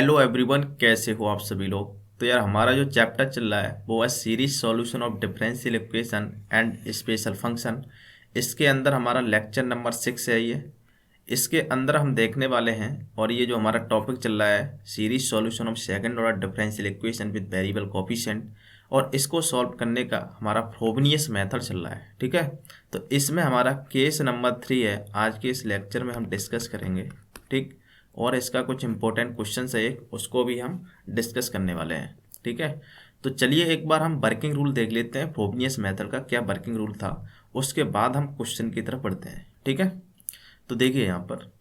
Hello everyone, कैसे हो आप सभी लोग। तो यार हमारा जो चैप्टर चल रहा है वो है series solution of differential equation and special function. इसके अंदर हमारा लेक्चर नंबर 6 है ये। इसके अंदर हम देखने वाले हैं, और ये जो हमारा टॉपिक चल रहा है series solution of second order differential equation with variable coefficient, और इसको सॉल्व करने का हमारा फ्रोबेनियस मेथड चल रहा है। ठीक है, तो इसमें हमारा केस नंबर 3 है, आज के इस लेक्चर में हम डिस्कस करेंगे। ठीक, और इसका कुछ इंपॉर्टेंट क्वेश्चन है एक, उसको भी हम डिस्कस करने वाले हैं। ठीक है, तो चलिए एक बार हम वर्किंग रूल देख लेते हैं फ्रोबेनियस मेथड का, क्या वर्किंग रूल था, उसके बाद हम क्वेश्चन की तरफ बढ़ते हैं। ठीक है, तो देखिए यहाँ पर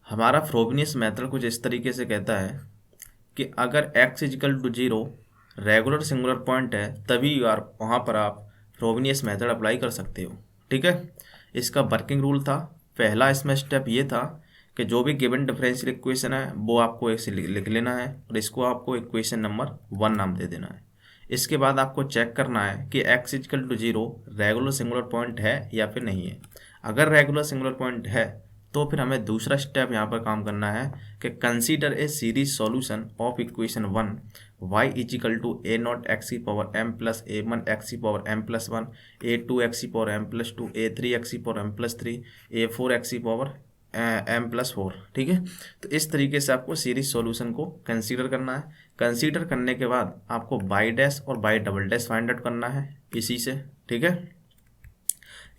हमारा फ्रोबेनियस मेथड कुछ इस तरीके से कहता है कि अगर x is equal to 0 regular singular point है तभी यार वहाँ पर आप फ्रोबेनियस मेथड अप्लाई कर सकते हो। ठीक है, इसका वर्किंग रूल था, पहला इसमें स्टेप ये था कि जो भी गिवन डिफरेंशियल इक्वेशन है वो आपको ऐसे लिख लेना है, और इसको आपको इक्वेशन नंबर 1 नाम दे देना है। इसके बाद आपको चेक करना है कि x is equal to 0 regular singular point है या फिर नहीं है। अगर रेगुलर सिंगुलर पॉइंट है तो फिर हमें दूसरा स्टेप यहाँ पर काम करना है कि consider a series solution of equation 1 y is equal to a naught x की power m plus a one x की power m plus 1 a two x की power m plus 2 a three x की power m plus 3 a four x की power m plus 4। ठीक है, तो इस तरीके से आपको सीरीज सॉल्यूशन को कंसीडर करना है। कंसीडर करने के बाद आपको बाई डैश और by double dash find out करना है इसी से। ठीक है,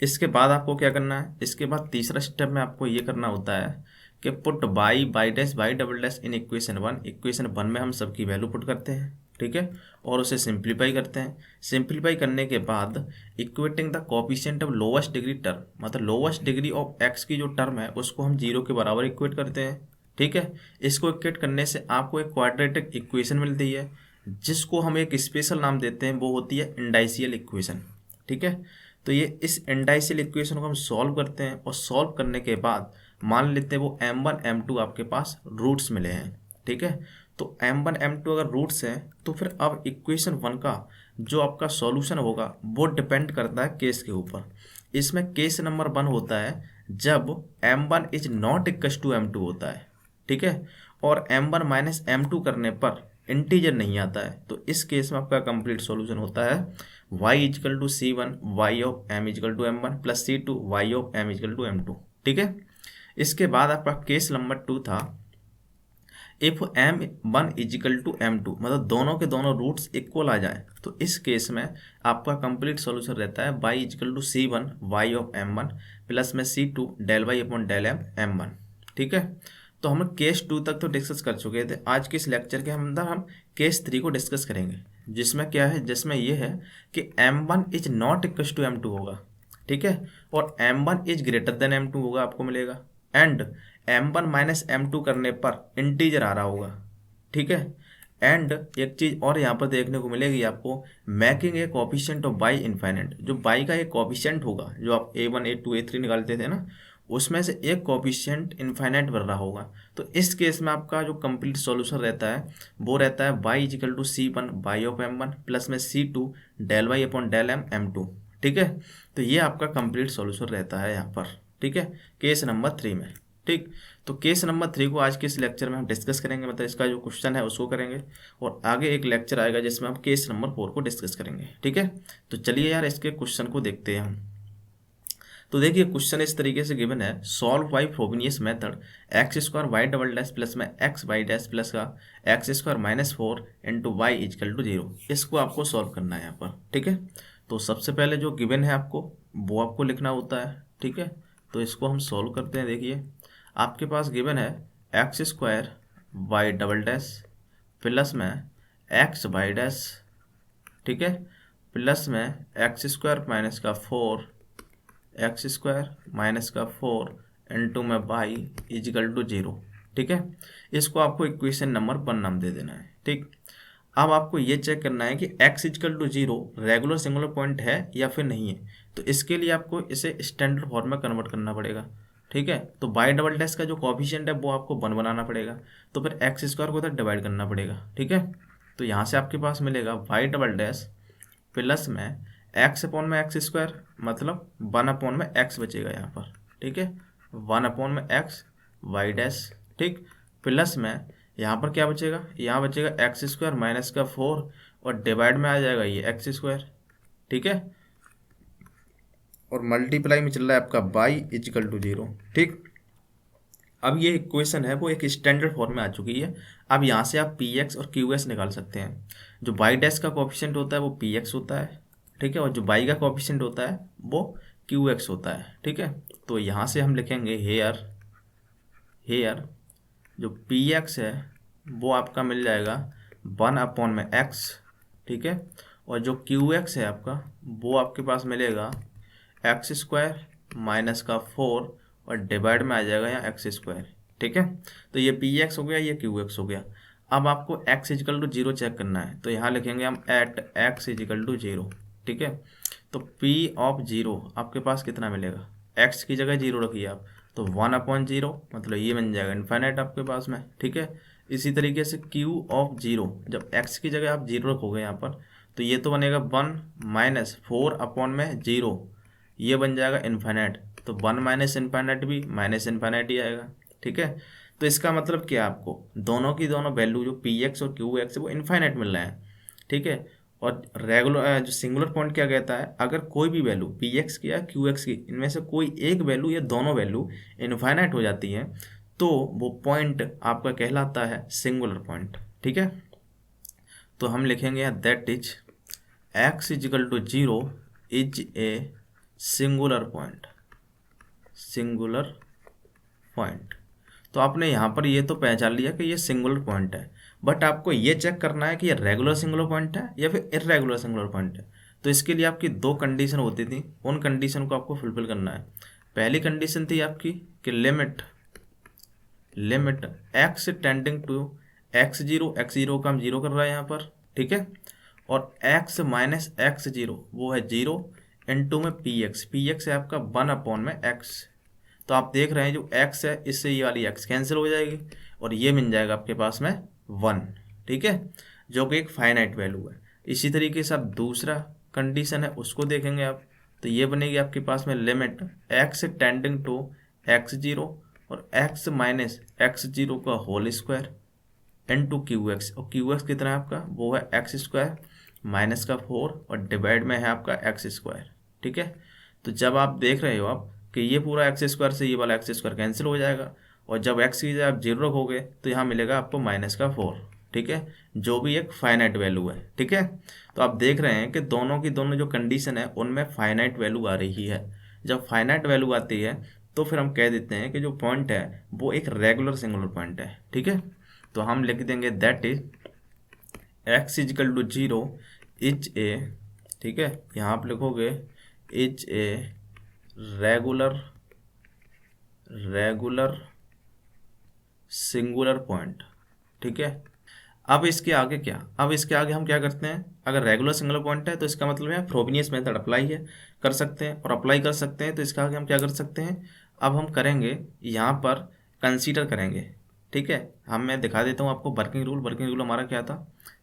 इसके बाद आपको क्या करना है, इसके बाद तीसरा स्टेप में आपको ये करना होता है कि put by dash by double dash in equation 1। Equation 1 में हम सबकी वैल्यू पुट करते हैं। ठीक है, और उसे सिंप्लीफाई करते हैं। सिंप्लीफाई करने के बाद equating the coefficient of lowest degree term, मतलब लोवेस्ट डिग्री ऑफ एक्स की जो टर्म है उसको हम 0 के बराबर इक्वेट करते हैं। ठीक है, इसको इक्वेट करने से आपको एक क्वाड्रेटिक इक्वेशन मिलती है, जिसको हम एक स्पेशल नाम देते हैं, वो होती है इंडाइशियल इक्वेशन। ठीक है, तो ये इस इंडाइशियल इक्वेशन को हम सॉल्व करते हैं, और सॉल्व करने के बाद मान लेते हैं वो m1 m2 आपके पास रूट्स मिले हैं। ठीक है, तो m1 m2 अगर रूट्स हैं तो फिर अब इक्वेशन 1 का जो आपका सॉल्यूशन होगा वो डिपेंड करता है केस के ऊपर। इसमें केस नंबर 1 होता है जब m1 is not equal to m2 होता है। ठीक है, और m1 माइनस m2 करने पर इंटीजर नहीं आता है, तो इस केस में आपका कंप्लीट सॉल्यूशन होता है y is equal to C1 y of m is equal to m1 plus C2 y of m is equal to m2। ठीक है, इसके बाद आपका केस नंबर 2 था if m1 is equal to m2, मतलब दोनों के दोनों रूट्स इक्वल आ जाए, तो इस केस में आपका कंप्लीट सॉल्यूशन रहता है y is equal to C1 y of m1 plus में C2 del y upon del m m1। ठीक है, तो हम केस 2 तक तो डिस्कस कर चुके थे। आज के इस लेक्चर के अंदर हम केस 3 को डिस्कस करेंगे, जिसमें क्या है, जिसमें ये है कि m1 is not equal to m2 होगा। ठीक है, और m1 is greater than m2 होगा, आपको मिलेगा, एंड m1 माइनस m2 करने पर इंटीजर आ रहा होगा। ठीक है, एंड एक चीज़ और यहाँ पर देखने को मिलेगी आपको, making A coefficient of by infinite. जो बाई का एक कोफिशिएंट होगा, जो आप a1 a2 a3 निकालते थे ना, उसमें से एक कोफिशिएंट इनफाइनाइट बन रहा होगा। तो इस केस में आपका जो कंप्लीट सॉल्यूशन रहता है वो रहता है y is equal to C1 y of m1 plus में C2 del y upon del m m2। ठीक है, तो ये आपका कंप्लीट सॉल्यूशन रहता है यहाँ पर। ठीक है, केस नंबर 3 में। ठीक, तो केस नंबर 3 को आज के इस लेक्चर में हम डिस्कस करेंगे, मतलब इसका जो क्वेश्चन है उसको करेंगे, और आगे एक लेक्चर आएगा जिसमें हम केस नंबर 4 को डिस्कस करेंगे। ठीक है, तो चलिए यार इसके क्वेश्चन को देखते हैं हम। तो देखिए क्वेश्चन इस तरीके से गिवन है, solve by Frobenius method x square y double dash plus में एक्स वाई डैश प्लस का x square minus 4 into y is equal to 0। इसको आपको सॉल्व करना है यहाँ पर। ठीक है, तो सबसे पहले जो गिवन है आपको वो आपको लिखना होता है। ठीक है, तो इसको हम सॉल्व करते हैं। देखिए आपके पास गिवन है x square y double dash plus में एक्स वाई डैश, ठीक है, प्लस में एक्स स्क्वायर माइनस का 4 एक्स स्क्वायर माइनस का 4 इंटू में वाई इजिकल टू 0। ठीक है, इसको आपको इक्वेशन नंबर 1 नाम दे देना है। ठीक, अब आपको ये चेक करना है कि x is equal to 0 regular singular point है या फिर नहीं है। तो इसके लिए आपको इसे स्टैंडर्ड फॉर्म में कन्वर्ट करना पड़ेगा। ठीक है, तो बाई डबल डैश का जो कोफिशिएंट है वो आपको 1 बनाना पड़ेगा, तो फिर एक्स स्क्वायर को उधर डिवाइड करना पड़ेगा। ठीक है, तो यहाँ से आपके पास मिलेगा वाई डबल डैश प्लस में एक्स अपॉन में एक्स स्क्वायर, मतलब 1 अपॉन में एक्स बचेगा यहाँ पर। ठीक है, 1 अपॉन में एक्स वाई डैश, ठीक, प्लस में यहाँ पर क्या बचेगा, यहाँ बचेगा एक्स स्क्वायर माइनस का 4 और डिवाइड में आ जाएगा ये एक्स स्क्वायर, ठीक है, और मल्टीप्लाई में चल रहा है आपका बाई इजिकल टू 0, ठीक। अब ये इक्वेशन है वो एक स्टैंडर्ड फॉर्म में आ चुकी है। अब यहाँ से आप पी एक्स और क्यू एस निकाल सकते हैं। जो बाई डैश का कोएफिशिएंट होता है वो पी एक्स होता है, ठीक है, और जो बाई का कोएफिशिएंट होता है वो क्यू एक्स होता है, ठीक है। तो यहाँ से हम लिखेंगे हेयर हेयर जो पी एक्स है वो आपका मिल जाएगा 1 में एक्स, ठीक है, और जो क्यू एक्स है आपका वो आपके पास मिलेगा एक्स स्क्वायर माइनस का 4 और डिवाइड में आ जाएगा यहाँ एक्स स्क्वायर, ठीक है। तो ये पी एक्स हो गया, ये क्यू एक्स हो गया। अब आपको एक्स इजिकल टू 0 चेक करना है, तो यहाँ लिखेंगे हम एट एक्स इजिकल टू 0, ठीक है। तो पी ऑफ 0 आपके पास कितना मिलेगा, एक्स की जगह 0 रखिए आप, तो 1/0 मतलब ये बन जाएगा इन्फाइनाइट आपके पास में, ठीक है। इसी तरीके से क्यू ऑफ 0 जब एक्स की जगह आप 0 रखोगे यहाँ पर, तो ये तो बनेगा 1 माइनस 4/0, ये बन जाएगा इन्फाइनाइट। तो 1 माइनस इन्फाइनाइट भी माइनस इन्फाइनाइट ही आएगा, ठीक है। तो इसका मतलब क्या है, आपको दोनों की दोनों वैल्यू जो पी एक्स और क्यू एक्स है वो इन्फाइनाइट मिल रहे हैं, ठीक है। और रेगुलर जो सिंगुलर पॉइंट क्या कहता है, अगर कोई भी वैल्यू पी एक्स की या क्यू एक्स की इनमें से कोई एक वैल्यू या दोनों वैल्यू इन्फाइनाइट हो जाती है तो वो पॉइंट आपका कहलाता है सिंगुलर पॉइंट, ठीक है। तो हम लिखेंगे यहाँ that is x is equal to 0 is a singular point, singular point. तो आपने यहाँ पर ये तो पहचान लिया कि ये सिंगुलर पॉइंट है, बट आपको ये चेक करना है कि ये रेगुलर सिंगुलर पॉइंट है या फिर इर्रेगुलर सिंगुलर पॉइंट है। तो इसके लिए आपकी दो कंडीशन होती थी, उन कंडीशन को आपको फुलफिल करना है। पहली कंडीशन थी आपकी कि limit x tending to x0 का हम 0 कर रहा है यहाँ पर, ठीक है, और x माइनस x0 वो है 0 इंटू में पी एक्स है आपका 1 में x। तो आप देख रहे हैं जो x है इससे ये वाली x कैंसिल हो जाएगी और ये मिल जाएगा आपके पास में 1, ठीक है, जो कि एक फाइनाइट वैल्यू है। इसी तरीके से आप दूसरा कंडीशन है उसको देखेंगे आप, तो ये बनेगी आपके पास में limit x tending to x0 और x माइनस x0 का whole square into Q x, और क्यू एक्स कितना है आपका वो है एक्स स्क्वायर माइनस का 4 और डिवाइड में है आपका एक्स स्क्वायर, ठीक है। तो जब आप देख रहे हो आप कि ये पूरा एक्स स्क्वायर से ये वाला एक्स स्क्वायर कैंसिल हो जाएगा, और जब एक्स की जगह आप 0 रखोगे तो यहाँ मिलेगा आपको माइनस का 4, ठीक है, जो भी एक फाइनाइट वैल्यू है, ठीक है। तो आप देख रहे हैं कि दोनों की दोनों जो कंडीशन है उनमें फाइनाइट वैल्यू आ रही है। जब फाइनाइट वैल्यू आती है तो फिर हम कह देते हैं कि जो पॉइंट है वो एक रेगुलर सिंगुलर पॉइंट है, ठीक है। तो हम लिख देंगे that is x is equal to 0 is a, ठीक है, यहाँ आप लिखोगे is a regular singular point, ठीक है। अब इसके आगे क्या, अब इसके आगे हम क्या करते हैं, अगर रेगुलर सिंगुलर पॉइंट है तो इसका मतलब है फ्रोबिनियस मेथड अप्लाई है कर सकते हैं, और अप्लाई कर सकते हैं तो इसके आगे हम क्या कर सकते हैं, अब हम करेंगे यहाँ पर कंसीडर करेंगे, ठीक है। मैं दिखा देता हूँ आपको वर्किंग रूल हमारा क्या था।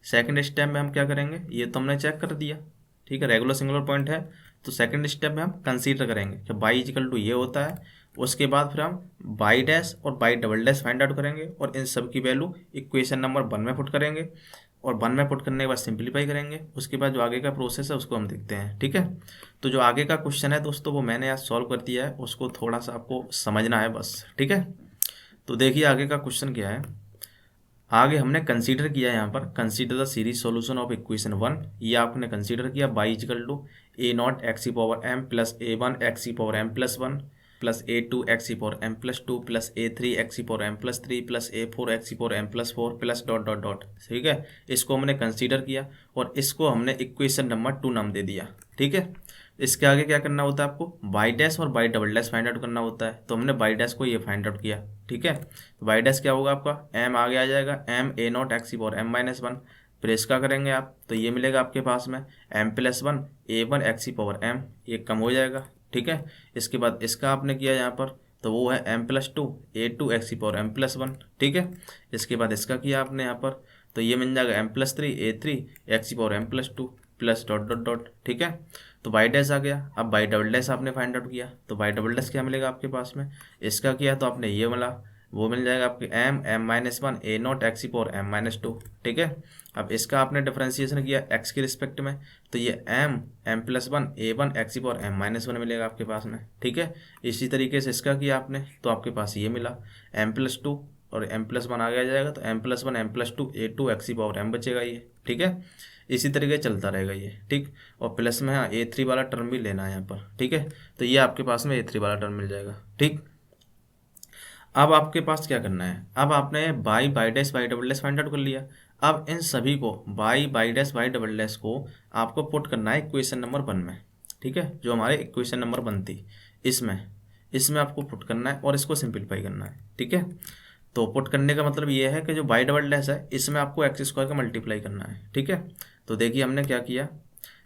सेकंड स्टेप में हम क्या करेंगे, ये तो हमने चेक कर दिया, ठीक है, रेगुलर सिंगुलर पॉइंट है। तो सेकंड स्टेप में हम कंसीडर करेंगे कि बाई इजिकल टू ये होता है, उसके बाद फिर हम बाई डैश और by double dash find out करेंगे और इन सब की वैल्यू इक्वेशन नंबर 1 में पुट करेंगे, और 1 में पुट करने के बाद सिंप्लीफाई करेंगे। उसके बाद जो आगे का प्रोसेस है उसको हम देखते हैं, ठीक है। तो जो आगे का क्वेश्चन है दोस्तों वो मैंने आज सॉल्व कर दिया है, उसको थोड़ा सा आपको समझना है बस, ठीक है। तो देखिए आगे का क्वेश्चन क्या है। आगे हमने कंसीडर किया यहाँ पर, consider the series solution of equation 1, ये आपने कंसीडर किया y is equal to a0 x E power m plus a1 x E power m plus 1 plus a2 x E power m plus 2 plus a3 x E power m plus 3 plus a4 x E power m plus 4 plus dot dot dot, ठीक है। इसको हमने consider किया और इसको हमने equation number 2 नाम दे दिया, ठीक है। इसके आगे क्या करना होता है आपको, बाई डैश और by double dash find out करना होता है। तो हमने बाई डैश को ये फाइंड आउट किया, ठीक है। तो बाई डैश क्या होगा आपका, m आगे आ जाएगा m a0 एक्स ई पावर m माइनस 1, फिर इसका करेंगे आप तो ये मिलेगा आपके पास में m प्लस 1 a1 एक्स ई पावर m, ये कम हो जाएगा, ठीक है। इसके बाद इसका आपने किया यहाँ पर तो वो है m प्लस 2 a2 एक्स ई पावर m प्लस 1, ठीक है। इसके बाद इसका किया आपने यहाँ पर तो ये मिल जाएगा m प्लस 3 a3 एक्स ई power m plus 2 plus dot dot dot, ठीक है। तो बाई डैश आ गया। अब बाई डबल डैश आपने फाइंड आउट किया तो बाई डबल डैश क्या मिलेगा आपके पास में, इसका किया तो आपने ये वाला वो मिल जाएगा आपके m(m-1) a0 x की पावर m-2। ठीक है, अब इसका आपने डिफरेंशिएशन किया x के रिस्पेक्ट में, तो ये m(m+1) a1 x की पावर m-1 मिलेगा आपके पास में। ठीक है, इसी तरीके से इसका किया आपने तो आपके पास ये मिला m+2 और m+1 आ गया जाएगा, तो m+1 m+2 a2 x की पावर m बचेगा ये। ठीक है, इसी तरीके चलता रहेगा ये। ठीक, और प्लस में हाँ a3 वाला टर्म भी लेना है यहाँ पर। ठीक है, तो ये आपके पास में a3 वाला टर्म मिल जाएगा। ठीक, अब आपके पास क्या करना है, अब आपने by dash by double dash find out कर लिया। अब इन सभी को by dash by double dash को आपको पुट करना है इक्वेशन नंबर 1 में। ठीक है, जो हमारे इक्वेशन नंबर 1 थी इसमें आपको पुट करना है और इसको सिंप्लीफाई करना है। ठीक है, तो पुट करने का मतलब ये है कि जो बाई डबल डैश है इसमें आपको एक्स स्क्वायर का मल्टीप्लाई करना है। ठीक है, तो देखिए हमने क्या किया,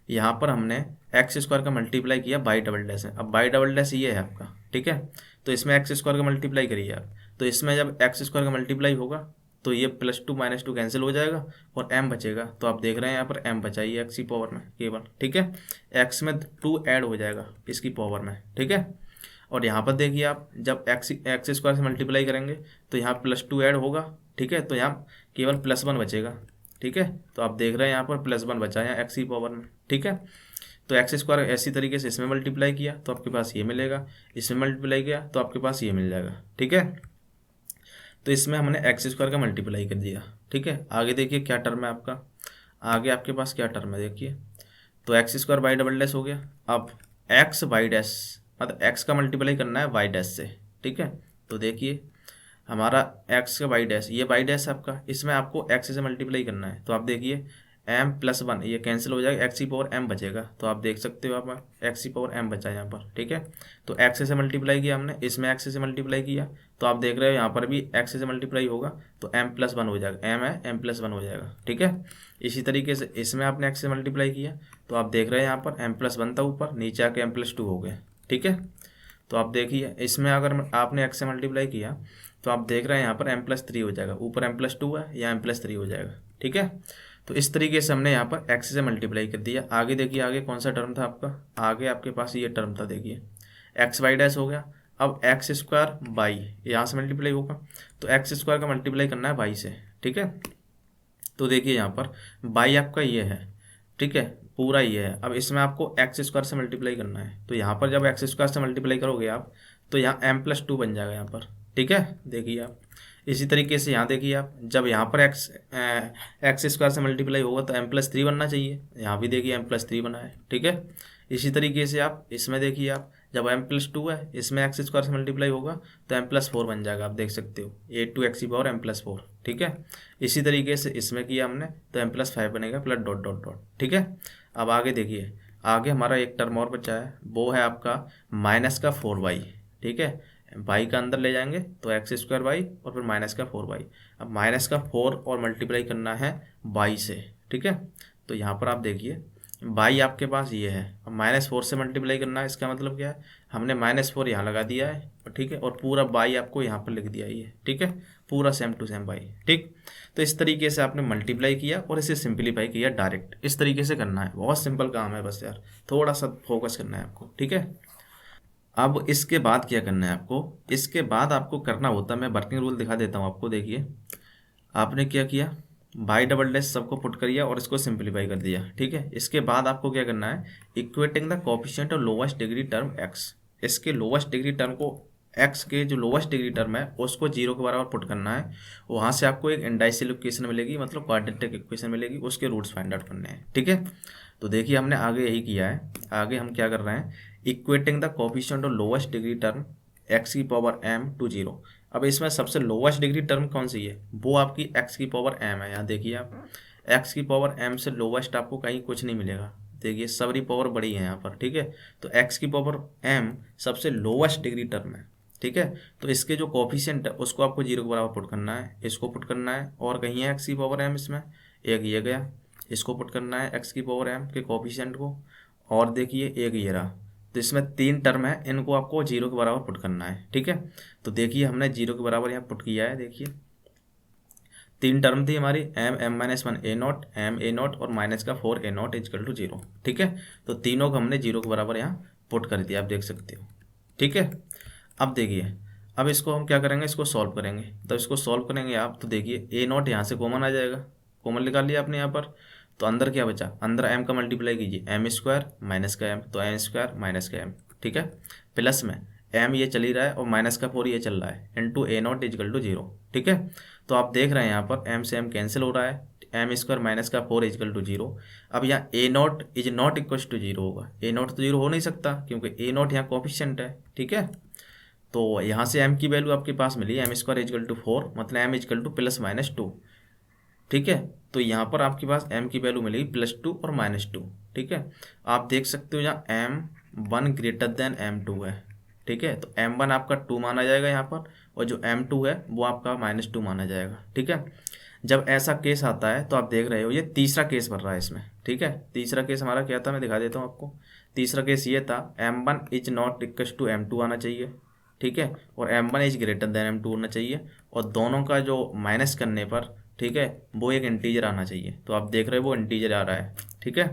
यहाँ पर हमने एक्स स्क्वायर का मल्टीप्लाई किया बाई डबल डैश है। अब बाई डबल डैश ये है आपका। ठीक है, तो इसमें एक्स स्क्वायर का मल्टीप्लाई करिए आप, तो इसमें जब एक्स स्क्वायर का मल्टीप्लाई होगा तो ये +2 -2 कैंसिल हो जाएगा और m बचेगा। तो आप देख रहे हैं यहाँ पर m बचा ही एक्स की पावर में केवल। ठीक है, x में 2 ऐड हो जाएगा इसकी पावर में। ठीक है, और यहाँ पर देखिए आप जब एक्स स्क्वायर से मल्टीप्लाई करेंगे तो यहाँ +2 ऐड होगा। ठीक है, तो यहाँ केवल +1 बचेगा। ठीक है, तो आप देख रहे हैं यहाँ पर +1 बचा है एक्स की पावर में। ठीक है, तो एक्स स्क्वायर ऐसी तरीके से इसमें मल्टीप्लाई किया तो आपके पास ये मिलेगा, इसमें मल्टीप्लाई किया तो आपके पास ये मिल जाएगा। ठीक है, तो इसमें हमने एक्स स्क्वायर का मल्टीप्लाई कर दिया। ठीक है, आगे देखिए क्या टर्म है आपका, आगे आपके पास क्या टर्म है देखिए, तो x square by double dash हो गया। अब एक्स बाई डैश मतलब एक्स का मल्टीप्लाई करना है वाई डैश से। ठीक है, तो देखिए हमारा एक्स का वाई डैश, ये वाई डैश आपका, इसमें आपको एक्स से मल्टीप्लाई करना है। तो आप देखिए m+1 ये कैंसिल हो जाएगा, एक्स की पावर m बचेगा। तो आप देख सकते हो आप एक्स की पावर m बचा यहाँ पर। ठीक है, तो एक्स से मल्टीप्लाई किया हमने, इसमें एक्स से मल्टीप्लाई किया तो आप देख रहे हो यहाँ पर भी एक्स से मल्टीप्लाई होगा तो m+1 हो जाएगा, m है m+1 हो जाएगा। ठीक है, इसी तरीके से इसमें आपने एक्स से मल्टीप्लाई किया तो आप देख रहे हैं यहाँ पर m+1 था ऊपर, नीचे आके m+2 हो गया। ठीक है, तो आप देखिए इसमें अगर आपने एक्स से मल्टीप्लाई किया तो आप देख रहे हैं यहाँ पर m+3 हो जाएगा, ऊपर m+2 है या m+3 हो जाएगा। ठीक है, तो इस तरीके से हमने यहाँ पर एक्स से मल्टीप्लाई कर दिया। आगे देखिए आगे कौन सा टर्म था आपका, आगे आपके पास ये टर्म था देखिए एक्स वाई डैश हो गया। अब एक्स स्क्वायर बाई यहाँ से मल्टीप्लाई होगा तो एक्स स्क्वायर का मल्टीप्लाई करना है बाई से। ठीक है, तो देखिए यहाँ पर बाई आपका ये है। ठीक है, पूरा ये है। अब इसमें आपको एक्स स्क्वायर से मल्टीप्लाई करना है, तो यहाँ पर जब एक्स स्क्वायर से मल्टीप्लाई करोगे आप तो यहाँ m+2 बन जाएगा यहाँ पर। ठीक है, देखिए आप इसी तरीके से यहाँ देखिए आप जब यहाँ पर एक्स स्क्वायर से मल्टीप्लाई होगा तो m+3 बनना चाहिए, यहाँ भी देखिए m+3 बना है। ठीक है, इसी तरीके से आप इसमें देखिए आप जब m+2 है इसमें एक्स स्क्वायर से मल्टीप्लाई होगा तो m+4 बन जाएगा। आप देख सकते हो a2 x की पावर m+4। ठीक है, इसी तरीके से इसमें किया हमने तो m+5 बनेगा प्लस डॉट डॉट डॉट। ठीक है, अब आगे देखिए आगे हमारा एक टर्म और बचा है, वो है आपका -4y। ठीक है, बाई का अंदर ले जाएंगे तो एक्स स्क्वायर बाई और फिर -4y। अब -4 और मल्टीप्लाई करना है बाई से। ठीक है, तो यहाँ पर आप देखिए बाई आपके पास ये है, अब -4 से मल्टीप्लाई करना है, इसका मतलब क्या है हमने -4 यहाँ लगा दिया है। ठीक है, और पूरा बाई आपको यहाँ पर लिख दिया ये। ठीक है, पूरा सेम टू सेम बाई। ठीक, तो इस तरीके से आपने मल्टीप्लाई किया और इसे सिंप्लीफाई किया डायरेक्ट। इस तरीके से करना है, बहुत सिंपल काम है, बस यार थोड़ा सा फोकस करना है आपको। ठीक है, अब इसके बाद क्या करना है आपको, इसके बाद आपको करना होता है, मैं वर्किंग रूल दिखा देता हूँ आपको। देखिए आपने क्या किया, बाई डबल डैश सबको पुट करिए और इसको सिंप्लीफाई कर दिया। ठीक है, इसके बाद आपको क्या करना है, equating the coefficient of lowest degree term x, इसके लोवेस्ट डिग्री टर्म को x के जो लोवेस्ट डिग्री टर्म है उसको 0 के बराबर पुट करना है। वहाँ से आपको एक इंडाइसियल इक्वेशन मिलेगी, मतलब क्वाड्रेटिक इक्वेशन मिलेगी, उसके रूट्स फाइंड आउट करने हैं। ठीक है, तो देखिए हमने आगे यही किया है। आगे हम क्या कर रहे हैं, equating the coefficient of lowest degree term x की पावर m टू 0। अब इसमें सबसे लोवेस्ट डिग्री टर्म कौन सी है, वो आपकी x की पावर m है। यहाँ देखिए आप x की पावर m से लोवेस्ट आपको कहीं कुछ नहीं मिलेगा। देखिए सबरी पावर बड़ी है यहाँ पर। ठीक है, तो x की पावर m सबसे लोवेस्ट डिग्री टर्म है। ठीक है, तो इसके जो कोएफिशिएंट है उसको आपको 0 के बराबर पुट करना है, इसको पुट करना है, और कहीं है x की पावर m, इसमें एक ये गया, इसको पुट करना है x की पावर m के कोएफिशिएंट को, और देखिए एक ये रहा। तो इसमें 3 टर्म है, इनको आपको 0 के बराबर पुट करना है। ठीक है, तो देखिए हमने 0 के बराबर यहाँ पुट किया है। देखिए 3 टर्म थी हमारी m(m-1 a0 m a0 और -4 a0 = 0। ठीक है, तो तीनों को हमने 0 के बराबर यहाँ पुट कर दिया, आप देख सकते हो। ठीक है, अब देखिए अब इसको हम क्या करेंगे, इसको सॉल्व करेंगे। तो इसको सॉल्व करेंगे आप, तो देखिए ए नॉट यहाँ से कॉमन आ जाएगा, कॉमन निकाल लिया आपने यहाँ पर। तो अंदर क्या बचा, अंदर एम का मल्टीप्लाई कीजिए, एम स्क्वायर माइनस का एम, तो एम स्क्वायर माइनस का एम, ठीक है। प्लस में एम ये चल ही रहा है और माइनस का 4 ये चल रहा है, into a naught is equal to 0, ठीक है। तो आप देख रहे हैं यहाँ पर एम से एम कैंसिल हो रहा है, एम स्क्वायर माइनस का 4 इजकल टू 0। अब यहाँ A naught is not equal to 0 होगा, ए नॉट तो 0 हो नहीं सकता क्योंकि ए नॉट यहाँ कोफिशिएंट है, ठीक है। तो यहाँ से m की वैल्यू आपके पास मिली, एम स्क्वायर इजकल टू 4, मतलब m is equal to plus minus 2, ठीक है। तो यहाँ पर आपके पास m की वैल्यू मिलेगी +2 और -2, ठीक है। आप देख सकते हो यहाँ m1 ग्रेटर देन m2 है, ठीक है। तो m1 आपका 2 माना जाएगा यहाँ पर, और जो m2 है वो आपका -2 माना जाएगा, ठीक है। जब ऐसा केस आता है तो आप देख रहे हो ये तीसरा केस बन रहा है इसमें, ठीक है। तीसरा केस हमारा क्या था, मैं दिखा देता हूँ आपको। तीसरा केस ये था m1 is not equal to m2 आना चाहिए, ठीक है, और m1 is greater than m2 होना चाहिए, और दोनों का जो माइनस करने पर, ठीक है, वो एक इंटीजर आना चाहिए। तो आप देख रहे हो वो इंटीजर आ रहा है, ठीक है।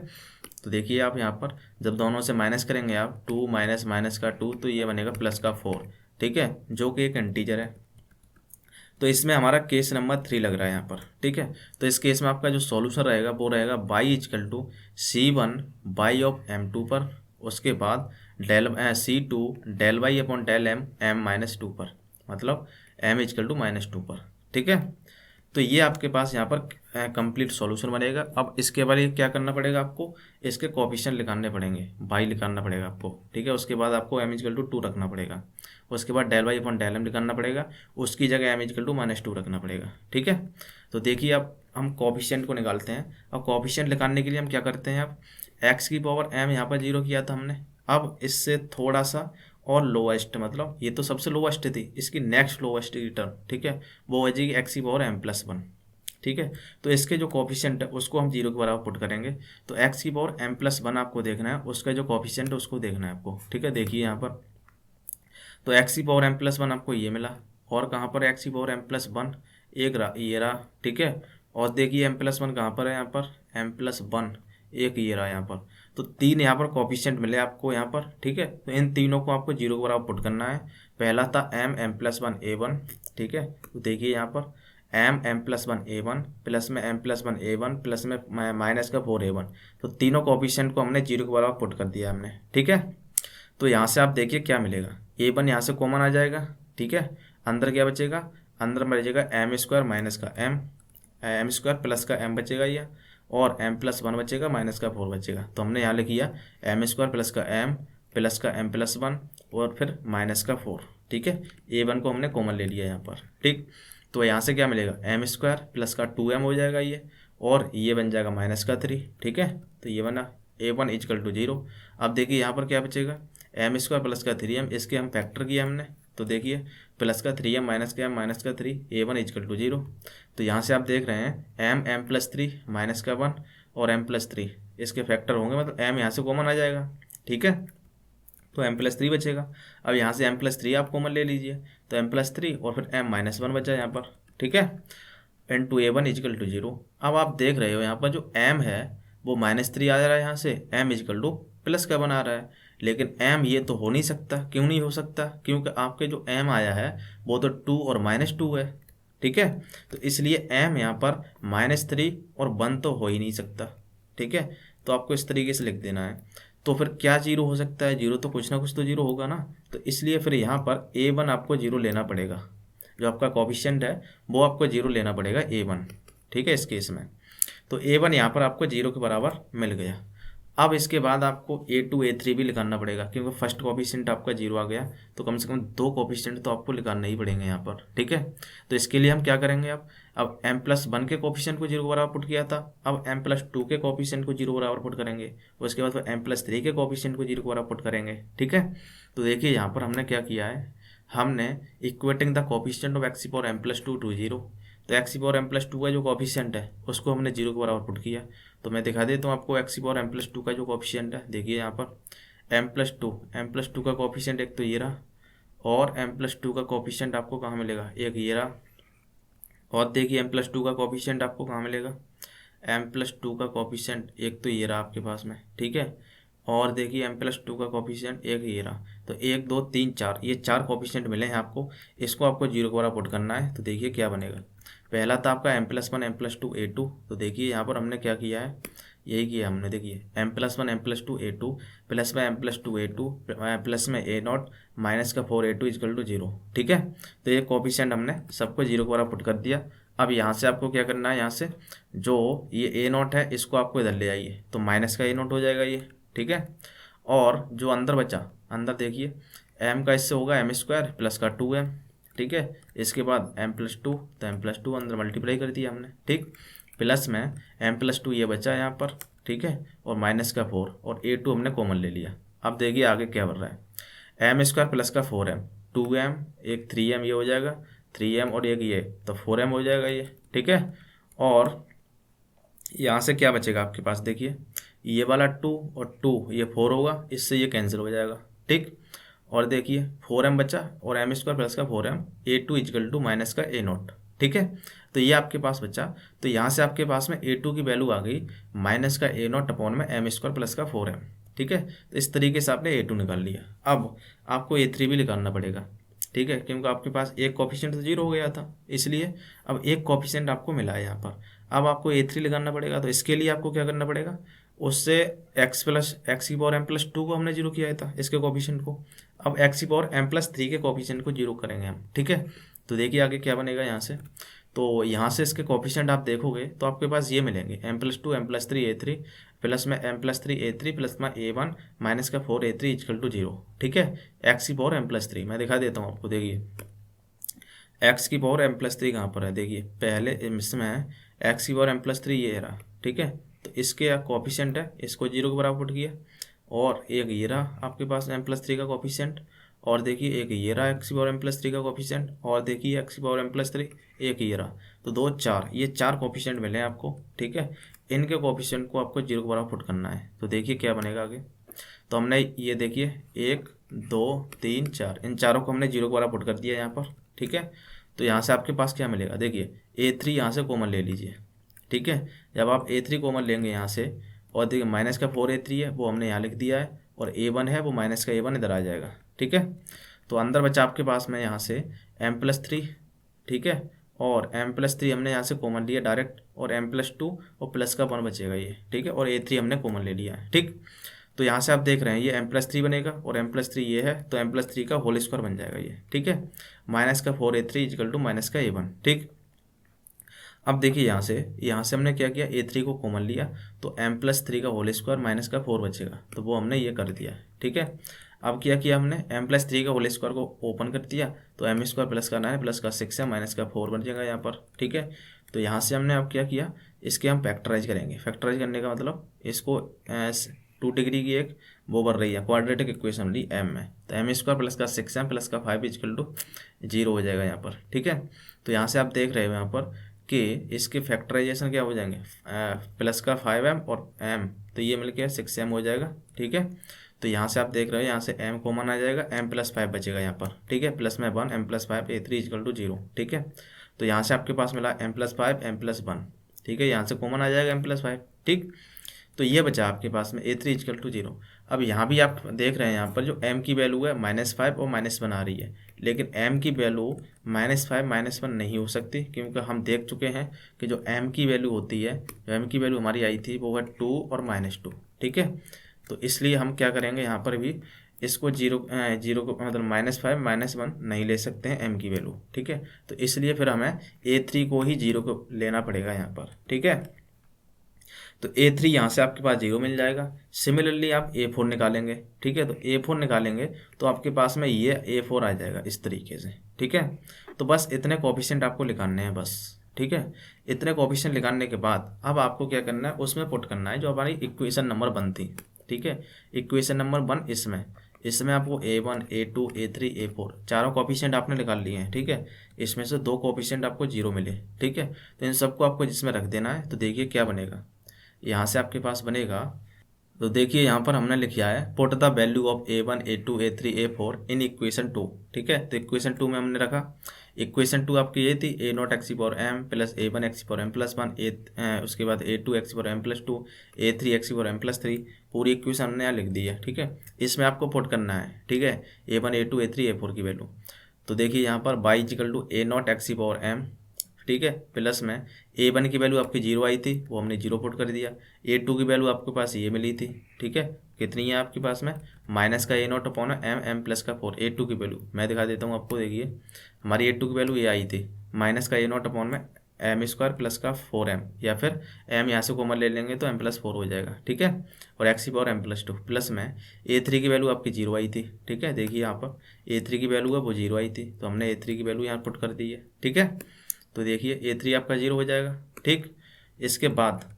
तो देखिए आप यहाँ पर जब दोनों से माइनस करेंगे आप, 2 माइनस माइनस का 2, तो ये बनेगा प्लस का 4, ठीक है, जो कि एक इंटीजर है। तो इसमें हमारा केस नंबर 3 लग रहा है यहाँ पर, ठीक है। तो इस केस में आपका जो सॉल्यूशन रहेगा वो रहेगा y is equal to C1 y of M2 पर, उसके बाद C2 del y upon del M -2 पर, मतलब M इजकल टू -2 पर, ठीक है। तो ये आपके पास यहाँ पर कंप्लीट सॉल्यूशन बनेगा। अब इसके बाद क्या करना पड़ेगा आपको, इसके कोफिशिएंट निकालने पड़ेंगे, बाई निकालना पड़ेगा आपको, ठीक है। उसके बाद आपको m इजकल टू 2 रखना पड़ेगा, उसके बाद del y upon del m निकालना पड़ेगा, उसकी जगह m इजकल टू -2 रखना पड़ेगा, ठीक है। तो देखिए अब हम कोफिशिएंट को निकालते हैं। अब कोफिशिएंट निकालने के लिए हम क्या करते हैं, अब x की पावर m यहाँ पर 0 किया था हमने, अब इससे थोड़ा सा और लोएस्ट, मतलब ये तो सबसे लोएस्ट थी, इसकी नेक्स्ट लोएस्ट की टर्म, ठीक है, वो हो जाएगी x की पावर m+1, ठीक है। तो इसके जो कोफिशिएंट है उसको हम 0 के बराबर पुट करेंगे। तो x की पावर m+1 आपको देखना है, उसका जो कोफिशिएंट है उसको देखना है आपको, ठीक है। देखिए यहाँ पर तो x की पावर m+1 आपको ये मिला, और कहाँ पर x की पावर m+1, एक ये रहा, ठीक है। और देखिए m+1 कहाँ पर है, यहाँ पर m+1 एक ये रहा यहाँ पर। तो 3 यहाँ पर कोफिशिएंट मिले आपको यहाँ पर, ठीक है। तो इन तीनों को आपको 0 के बराबर पुट करना है। पहला था m+1 a1, ठीक है। तो देखिए यहाँ पर m+1 a1 प्लस में m+1 a1 प्लस में माइनस का 4 a1, तो तीनों कोफिशिएंट को हमने 0 के बराबर पुट कर दिया हमने, ठीक है। तो यहाँ से आप देखिए क्या मिलेगा, a1 यहाँ से कॉमन आ जाएगा, ठीक है। अंदर क्या बचेगा, अंदर बचेगा m स्क्वायर माइनस का m स्क्वायर प्लस का m बचेगा ये, और m+1 बचेगा माइनस का 4 बचेगा। तो हमने यहाँ लिख दिया m स्क्वायर प्लस का m+1 और फिर माइनस का 4, ठीक है। a1 को हमने कॉमन ले लिया यहाँ पर, ठीक। तो यहाँ से क्या मिलेगा, m स्क्वायर प्लस का 2m हो जाएगा ये, और ये बन जाएगा माइनस का 3, ठीक है। तो ये बना a1 इजकल टू 0। अब देखिए यहाँ पर क्या बचेगा, m स्क्वायर प्लस का 3m, इसके हम फैक्टर किया हमने, तो देखिए प्लस का 3m माइनस का 3, a1 इजकल टू 0। तो यहाँ से आप देख रहे हैं m+3 माइनस का 1 और m+3 इसके फैक्टर होंगे, मतलब m यहाँ से कॉमन आ जाएगा, ठीक है। तो m+3 बचेगा। अब यहाँ से m+3 आप कॉमन ले लीजिए, तो m+3 और फिर m-1 बचा यहाँ पर, ठीक है, इंटू a1 इजकल टू 0। अब आप देख रहे हो यहाँ पर जो m है वो -3 आ रहा है, यहाँ से m इजकल टू प्लस का बना रहा है, लेकिन m ये तो हो नहीं सकता। क्यों नहीं हो सकता, क्योंकि आपके जो m आया है वो तो 2 और -2 है, ठीक है। तो इसलिए m यहाँ पर -3 और 1 तो हो ही नहीं सकता, ठीक है। तो आपको इस तरीके से लिख देना है। तो फिर क्या 0 हो सकता है, 0 तो कुछ ना कुछ तो 0 होगा ना। तो इसलिए फिर यहाँ पर a1 आपको 0 लेना पड़ेगा, जो आपका कोफिशिएंट है वो आपको 0 लेना पड़ेगा a1, ठीक है, इस केस में। तो a1 यहाँ पर आपको 0 के बराबर मिल गया। अब इसके बाद आपको a2 a3 भी निकालना पड़ेगा, क्योंकि फर्स्ट कोफिशिएंट आपका 0 आ गया, तो कम से कम 2 कोफिशिएंट तो आपको निकालना ही पड़ेंगे यहाँ पर, ठीक है। तो इसके लिए हम क्या करेंगे, अब m+1 के कोफिशिएंट को 0 के बराबर पुट किया था, अब m+2 के कोफिशिएंट को 0 के बराबर पुट करेंगे, उसके बाद फिर m+3 के कोफिशिएंट को 0 के बराबर पुट करेंगे, ठीक है। तो देखिए यहाँ पर हमने क्या किया है, हमने equating the coefficient of x power m+2 to 0। तो x पावर m+2 का जो कोफिशिएंट है उसको हमने 0 के बराबर पुट किया। तो मैं दिखा देता हूँ आपको x पावर m+2 का जो कोफिशिएंट है। देखिए यहाँ पर m+2 का कोफिशिएंट एक तो ये रहा, और m+2 का कोफिशिएंट आपको कहाँ मिलेगा, एक ये रहा, और देखिए m+2 का कोफिशिएंट आपको कहाँ मिलेगा, m+2 का कोफिशिएंट एक तो ये रहा आपके पास में, ठीक है, और देखिए m+2 का कोफिशिएंट एक ये रहा, तो 1 2 3 4, ये 4 कोफिशिएंट मिले हैं आपको। इसको आपको जीरो के बराबर पुट करना है। तो देखिए क्या बनेगा, पहला था आपका m+1 m+2 a2। तो देखिए यहाँ पर हमने क्या किया है, यही किया हमने। देखिए m+1 m+2 a2 प्लस में m+2 a2 प्लस में a0 माइनस का 4a2 इक्वल टू 0। ठीक है, तो ये कोफिशिएंट हमने सबको जीरो के बराबर पुट कर दिया। अब यहाँ से आपको क्या करना है, यहाँ से जो ये a0 है इसको आपको इधर ले आइए, तो माइनस का a0 हो जाएगा ये। ठीक है, और जो अंदर बचा, अंदर देखिए m का इससे होगा m² प्लस का 2m। ठीक है, इसके बाद m+2, तो m+2 अंदर मल्टीप्लाई कर दिया हमने। ठीक, प्लस में m+2 ये बचा यहाँ पर। ठीक है, और माइनस का 4 और a2 हमने कॉमन ले लिया। अब देखिए आगे क्या बन रहा है, m² प्लस का 4m, 2m, एक 3m ये हो जाएगा, 3m और एक ये, तो 4m हो जाएगा ये। ठीक है, और यहाँ से क्या बचेगा आपके पास, देखिए ये वाला 2 और 2 ये 4 होगा, इससे ये कैंसिल हो जाएगा। ठीक, और देखिए 4m बचा और m² प्लस का 4m, a2 equal to minus का a0। ठीक है, तो ये आपके पास बचा। तो यहाँ से आपके पास में a2 की वैल्यू आ गई माइनस का a0 अपॉन में m² प्लस का 4m। ठीक है, तो इस तरीके से आपने a2 निकाल लिया। अब आपको a3 भी निकालना पड़ेगा। ठीक है, क्योंकि आपके पास एक कोफिशिएंट तो 0 हो गया था, इसलिए अब एक कोफिशिएंट आपको मिला है यहाँ पर। अब आपको a3 लगाना पड़ेगा। तो इसके लिए आपको क्या करना पड़ेगा, उससे x+m+2 को हमने 0 किया था, इसके कोफिशिएंट को। अब x m+3 के कोफिशिएंट को 0 करेंगे हम। ठीक है, तो देखिए आगे क्या बनेगा यहाँ से। तो यहाँ से इसके कोफिशिएंट आप देखोगे तो आपके पास ये मिलेंगे m+2 m+3 a3 प्लस में m+3 a3 प्लस में a1 माइनस का 4a3 इक्वल टू 0। ठीक है, x m+3 मैं दिखा देता हूँ आपको। देखिए x m+3 कहाँ पर है, देखिए पहले इसमें x m+3 ये रहा। ठीक है, तो इसके कोफिशिएंट है, इसको 0 के बराबर पुट किया, और एक ये रहा आपके पास m+3 का कोफिशिएंट, और देखिए एक ये रहा x m+3 का कोफिशिएंट, और देखिए x m+3 एक ये रहा। तो 2 4, ये 4 कोफिशिएंट मिले हैं आपको। ठीक है, इनके कोफिशिएंट को आपको 0 के बराबर पुट करना है। तो देखिए क्या बनेगा आगे। तो हमने ये देखिए 1 2 3 4, इन चारों को हमने 0 के बराबर पुट कर दिया यहाँ पर। ठीक है, तो यहाँ से आपके पास क्या मिलेगा, देखिए a3 यहाँ से कॉमन ले लीजिए। ठीक है, जब आप a3 कॉमन लेंगे यहाँ से, और देखिए माइनस का 4a3 है वो हमने यहाँ लिख दिया है, और a1 है वो माइनस का a1 इधर आ जाएगा। ठीक है, तो अंदर बचा आपके पास में यहाँ से m+3। ठीक है, और m+3 हमने यहाँ से कॉमन लिया डायरेक्ट, और m+2 और प्लस का 1 बचेगा ये। ठीक है, और a3 हमने कॉमन ले लिया है। ठीक, तो यहाँ से आप देख रहे हैं ये m+3 बनेगा, और m+3 ये है, तो m+3 का होल स्क्वायर बन जाएगा ये। ठीक है, माइनस का 4a3 इक्वल टू माइनस का a1। ठीक, अब देखिए यहाँ से हमने क्या किया, a3 को कॉमन लिया, तो m+3 का होल स्क्वायर माइनस का 4 बचेगा, तो वो हमने ये कर दिया। ठीक है, अब क्या किया हमने, m+3 का होल स्क्वायर को ओपन कर दिया, तो m² प्लस का 9 प्लस का 6 है माइनस का 4 बन जाएगा यहाँ पर। ठीक है, तो यहाँ से हमने अब क्या किया, इसके हम फैक्टराइज करेंगे। फैक्टराइज करने का मतलब इसको 2 डिग्री की एक वो बन रही है क्वाड्रेटिक इक्वेशन ली m में, तो m² प्लस का 6m प्लस का 5 इक्वल टू 0 हो जाएगा यहाँ पर। ठीक है, तो यहाँ से आप देख रहे हो यहाँ पर कि इसके फैक्टराइजेशन क्या हो जाएंगे, प्लस का 5m और m, तो ये मिल के 6m हो जाएगा। ठीक है, तो यहाँ से आप देख रहे हो यहाँ से m कॉमन आ जाएगा, m+5 बचेगा यहाँ पर। ठीक है, प्लस में 1 m+5 a3 इक्वल टू 0। ठीक है, तो यहाँ से आपके पास मिला m+5 m+1। ठीक है, यहाँ से कॉमन आ जाएगा m+5। ठीक, तो ये बचा आपके पास में a3 इक्वल टू 0। अब यहाँ भी आप देख रहे हैं यहाँ पर जो m की वैल्यू है -5 और -1 आ रही है, लेकिन m की वैल्यू -5 -1 नहीं हो सकती, क्योंकि हम देख चुके हैं कि जो m की वैल्यू होती है, जो m की वैल्यू हमारी आई थी वो है 2 और -2। ठीक है, तो इसलिए हम क्या करेंगे यहाँ पर भी इसको जीरो को मतलब -5 -1 नहीं ले सकते हैं m की वैल्यू। ठीक है, तो इसलिए फिर हमें a3 को ही 0 को लेना पड़ेगा यहाँ पर। ठीक है, तो a3 यहाँ से आपके पास 0 मिल जाएगा। सिमिलरली आप a4 निकालेंगे। ठीक है, तो a4 निकालेंगे तो आपके पास में ये a4 आ जाएगा इस तरीके से। ठीक है, तो बस इतने कोफिशिएंट आपको निकालने हैं बस। ठीक है, इतने कोफिशिएंट निकालने के बाद अब आपको क्या करना है, उसमें पुट करना है जो हमारी इक्वेशन नंबर 1 थी। ठीक है, इक्वेशन नंबर 1 इसमें आपको a1 a2 a3 a4 चारों कोफिशिएंट आपने निकाल लिए हैं। ठीक है, इसमें से 2 कोफिशिएंट आपको 0 मिले। ठीक है, तो इन सबको आपको जिसमें रख देना है। तो देखिए क्या बनेगा, यहाँ से आपके पास बनेगा तो देखिए यहाँ पर हमने लिखा है put the value of A1 A2 A3 A4 in equation 2। ठीक है, तो इक्वेशन 2 में हमने रखा, इक्वेशन 2 आपकी ये थी A naught x power m plus A1 x power m plus one, उसके बाद A2 x power m plus two, A3 x power m plus three. पूरी इक्वेशन हमने यहाँ लिख दी है। ठीक है, इसमें आपको पुट करना है। ठीक है, A1 A2 A3 A4 की वैल्यू। तो देखिए यहाँ पर y is equal to a naught x power m, ठीक है, प्लस में A1 की वैल्यू आपकी 0 आई थी, वो हमने 0 पुट कर दिया। A2 की वैल्यू आपके पास ये मिली थी। ठीक है, कितनी है आपके पास में, माइनस का A naught upon m m plus का 4। A2 की वैल्यू मैं दिखा देता हूँ आपको। देखिए हमारी A2 की वैल्यू ये आई थी, माइनस का ए नॉट अपॉन में एम स्क्वायर प्लस का 4m, या फिर m यहाँ से कॉमन ले लेंगे तो m प्लस 4 हो जाएगा। ठीक है, और एक्स की पावर m प्लस 2 प्लस में A3 की वैल्यू आपकी 0 आई थी। ठीक है, देखिए यहाँ पर A3 की वैल्यू है वो 0 आई थी, तो हमने A3 की वैल्यू यहाँ पुट कर दी है। ठीक है, तो देखिए A3 आपका 0 हो जाएगा। ठीक, इसके बाद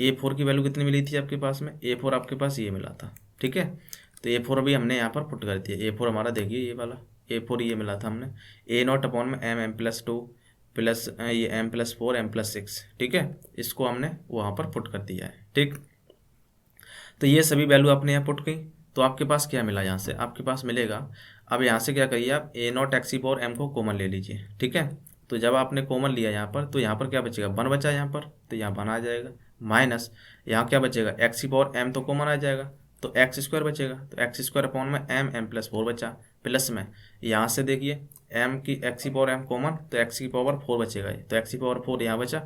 A4 की वैल्यू कितनी मिली थी आपके पास में, A4 आपके पास ये मिला था। ठीक है, तो A4 भी हमने यहाँ पर पुट कर दिया। A4 हमारा देखिए ये वाला A4 ये मिला था हमने, ए नॉट अपॉन में एम प्लस 2 प्लस ये m प्लस 4 m प्लस 6। ठीक है, इसको हमने वहाँ पर पुट कर दिया है। ठीक, तो ये सभी वैल्यू आपने यहाँ पुट की, तो आपके पास क्या मिला, यहाँ से आपके पास मिलेगा। अब यहाँ से क्या करिए आप, ए नॉट एक्स पावर एम को कॉमन ले लीजिए। ठीक है, तो जब आपने कॉमन लिया यहाँ पर, तो यहाँ पर क्या बचेगा, 1 बचा यहाँ पर, तो यहाँ 1 आ जाएगा। माइनस यहाँ क्या बचेगा, एक्स पावर एम तो कॉमन आ जाएगा, तो एक्स स्क्वायर बचेगा, तो एक्स स्क्वायर अपॉन में एम प्लस 4 बचा, प्लस में यहाँ से देखिए एम की एक्स की पावर एम कॉमन, तो एक्स की पावर 4 बचेगा, तो एक्स की पावर 4 यहाँ बचा,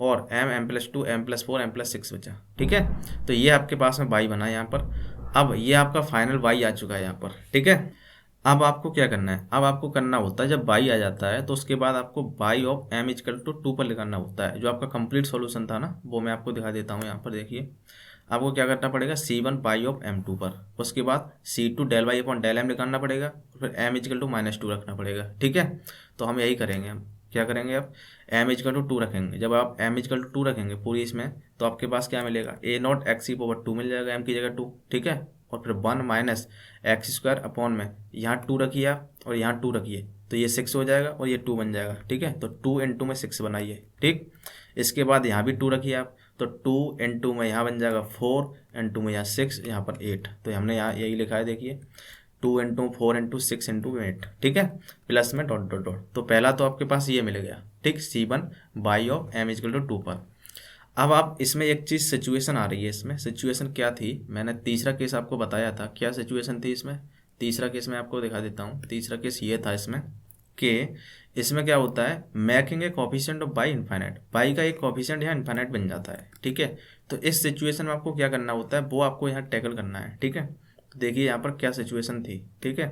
और m plus 2 m plus 4 m plus 6 बचा। ठीक है, तो ये आपके पास में वाई बना यहाँ पर। अब ये आपका फाइनल वाई आ चुका है यहाँ पर। ठीक है, अब आपको क्या करना है, अब आपको करना होता है जब वाई आ जाता है तो उसके बाद आपको y of m is equal to 2 पर लगाना होता है। जो आपका कंप्लीट सॉल्यूशन था ना, वो मैं आपको दिखा देता हूँ यहाँ पर। देखिए आपको क्या करना पड़ेगा, C1 बाई ऑफ M2 पर, उसके बाद C2 del y upon del m निकालना पड़ेगा, फिर m इजकल टू -2 रखना पड़ेगा। ठीक है, तो हम यही करेंगे। हम क्या करेंगे, अब m इजकल टू 2 रखेंगे। जब आप m इजकल टू 2 रखेंगे पूरी इसमें, तो आपके पास क्या मिलेगा, ए नॉट एक्स की पावर 2 मिल जाएगा m की जगह 2। ठीक है, और फिर 1 माइनस एक्स स्क्वायर अपॉन में यहाँ 2 रखिए आप, और यहाँ 2 रखिए, तो ये 6 हो जाएगा और ये 2 बन जाएगा। ठीक है, तो 2 इंटू में 6 बनाइए। ठीक, इसके बाद यहाँ भी 2 रखिए आप, तो 2 इंटू में यहाँ बन जाएगा 4, इंटू में यहाँ 6, यहाँ पर 8। तो हमने यहाँ यही लिखा है, देखिए 2 इंटू 4 इंटू 6 इंटू 8। ठीक है, प्लस में डॉट डॉट डॉट। तो पहला तो आपके पास ये मिल गया। ठीक, C1 y of m is equal to 2 पर। अब आप इसमें एक चीज़ सिचुएशन आ रही है, इसमें सिचुएशन क्या थी, मैंने तीसरा केस आपको बताया था, क्या सिचुएशन थी इसमें। तीसरा केस मैं आपको दिखा देता हूँ। तीसरा केस ये था इसमें कि इसमें क्या होता है, making a coefficient of by infinite, by का एक कोफिशिएंट यहाँ इन्फाइनाइट बन जाता है। ठीक है, तो इस सिचुएशन में आपको क्या करना होता है, वो आपको यहाँ टैकल करना है। ठीक है, तो देखिए यहाँ पर क्या सिचुएशन थी। ठीक है,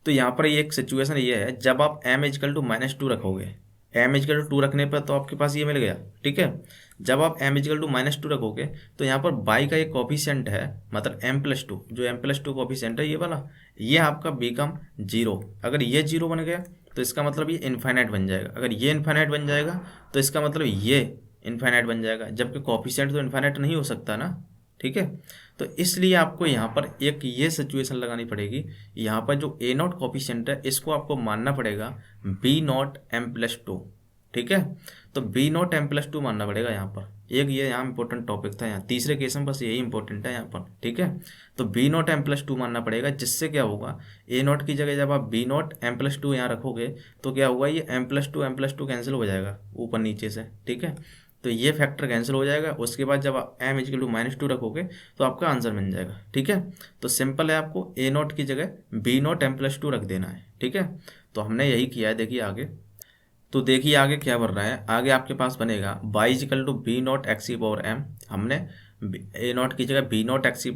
तो यहाँ पर ये एक सिचुएशन ये है, जब आप m इजकल टू -2 रखोगे, m इजकल टू 2 रखने पर तो आपके पास ये मिल गया। ठीक है, जब आप m इजकल टू -2 रखोगे, तो यहाँ पर बाई का एक कोफिशिएंट है, मतलब m प्लस 2, जो m प्लस 2 कोफिशिएंट है ये वाला, ये आपका बिकम 0। अगर ये 0 बन गया तो इसका मतलब ये इन्फाइनाइट बन जाएगा। अगर ये इन्फाइनाइट बन जाएगा तो इसका मतलब ये इन्फाइनाइट बन जाएगा, जबकि कोफिशिएंट तो इन्फाइनाइट नहीं हो सकता ना। ठीक है, तो इसलिए आपको यहाँ पर एक ये सिचुएशन लगानी पड़ेगी। यहाँ पर जो ए नॉट कोफिशिएंट है, इसको आपको मानना पड़ेगा बी नॉट एम प्लस 2। ठीक है, तो बी नॉट एम प्लस 2 मानना पड़ेगा यहाँ पर। एक ये यहाँ इंपॉर्टेंट टॉपिक था, यहाँ तीसरे केस में बस यही इंपॉर्टेंट है यहाँ पर। ठीक है, तो बी नॉट एम प्लस 2 मानना पड़ेगा, जिससे क्या होगा, ए नॉट की जगह जब आप बी नॉट एम प्लस 2 यहाँ रखोगे, तो क्या होगा, ये एम प्लस 2 कैंसिल हो जाएगा ऊपर नीचे से। ठीक है, तो ये फैक्टर कैंसिल हो जाएगा। उसके बाद जब आप m इजकल टू -2 रखोगे तो आपका आंसर बन जाएगा। ठीक है, तो सिंपल है, आपको ए नॉट की जगह बी नॉट एम प्लस 2 रख देना है। ठीक है, तो हमने यही किया है। देखिए आगे, तो देखिए आगे क्या बन रहा है, आगे आपके पास बनेगा y is equal to b naught x की पावर m। हमने ए नॉट की जगह बी नॉट एक्स की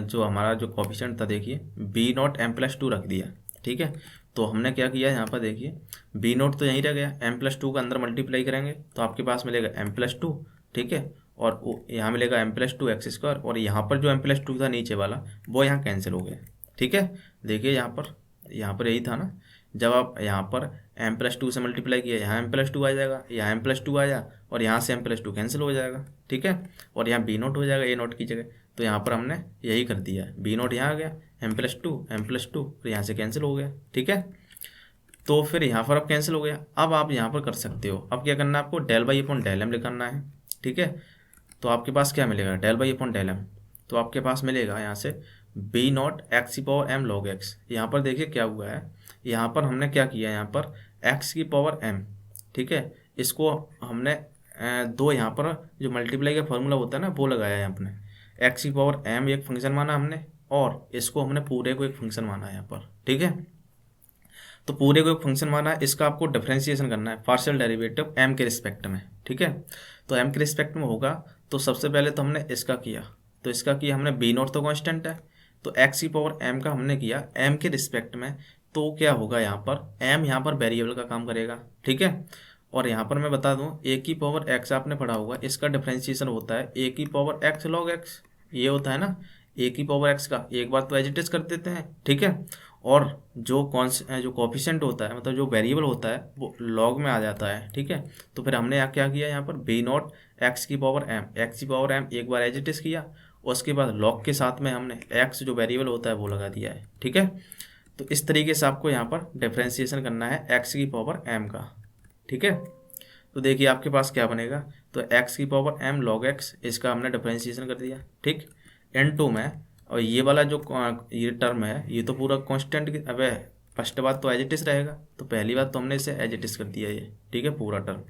जो हमारा जो कोफिशिएंट था, देखिए बी नॉट एम प्लस 2 रख दिया। ठीक है, तो हमने क्या किया यहाँ पर, देखिए बी नोट तो यहीं रह गया, m प्लस 2 का अंदर मल्टीप्लाई करेंगे तो आपके पास मिलेगा m प्लस 2। ठीक है, और यहाँ मिलेगा m प्लस 2 एक्स स्क्वायर, और यहाँ पर जो m प्लस 2 था नीचे वाला, वो यहाँ कैंसिल हो गया। ठीक है, देखिए यहाँ पर यही था ना, जब आप यहाँ पर m प्लस 2 से मल्टीप्लाई किया, यहाँ m प्लस 2 आ जाएगा, यहाँ m प्लस 2 आया, और यहाँ से m प्लस 2 कैंसिल हो जाएगा। ठीक है, और यहाँ बी नोट हो जाएगा ए नोट की जगह। तो यहाँ पर हमने यही कर दिया है, बी नोट यहाँ आ गया, m प्लस 2 और यहाँ से कैंसिल हो गया। ठीक है, तो फिर यहाँ पर अब कैंसिल हो गया। अब आप यहाँ पर कर सकते हो, अब क्या करना है आपको, del y upon del m निकालना है। ठीक है, तो आपके पास क्या मिलेगा, del y upon del m. तो आपके पास मिलेगा यहाँ से बी नॉट एक्स की पावर एम लॉग एक्स। यहाँ पर देखिए क्या हुआ है, यहाँ पर हमने क्या किया, यहाँ पर एक्स की पावर एम, ठीक है, इसको हमने दो यहाँ पर जो मल्टीप्लाई का फॉर्मूला होता है ना वो लगाया है आपने, एक्स की पावर एम एक फंक्शन माना हमने और इसको हमने पूरे को एक फंक्शन माना है यहाँ पर, ठीक है। तो पूरे को एक फंक्शन माना है, इसका आपको डिफरेंशिएशन करना है, पार्शियल डेरिवेटिव एम के रिस्पेक्ट में, ठीक है। तो एम के रिस्पेक्ट में होगा तो सबसे पहले तो हमने इसका किया, तो इसका किया हमने बी नॉट तो कांस्टेंट है, तो एक्स की पावर एम का हमने किया एम के रिस्पेक्ट में, तो क्या होगा यहाँ पर एम यहाँ पर वेरिएबल का काम करेगा, ठीक है। और यहाँ पर मैं बता दूँ ए की पावर एक्स आपने पढ़ा होगा, इसका डिफरेंशिएशन होता है ए की पावर एक्स लॉग एक्स, ये होता है ना ए की पावर एक्स का, एक बार तो एज इट इज कर देते हैं, ठीक है। और जो कोफिशिएंट होता है मतलब जो वेरिएबल होता है वो लॉग में आ जाता है, ठीक है। तो फिर हमने यहाँ क्या किया, यहाँ पर बी नॉट एक्स की पावर एम, एक्स की पावर एम एक बार एज इट इज किया, उसके बाद लॉग के साथ में हमने एक्स जो वेरिएबल होता है वो लगा दिया है, ठीक है। तो इस तरीके से आपको यहाँ पर डिफरेंशिएशन करना है एक्स की पावर एम का, ठीक है। तो देखिए आपके पास क्या बनेगा, तो एक्स की पावर एम लॉग एक्स, इसका हमने डिफरेंशिएशन कर दिया, ठीक, n2 में। और ये वाला जो ये टर्म है ये तो पूरा कांस्टेंट की, अबे फर्स्ट बात तो एज इट इज रहेगा, तो पहली बात तो हमने इसे एज इट इज कर दिया ये, ठीक है, पूरा टर्म।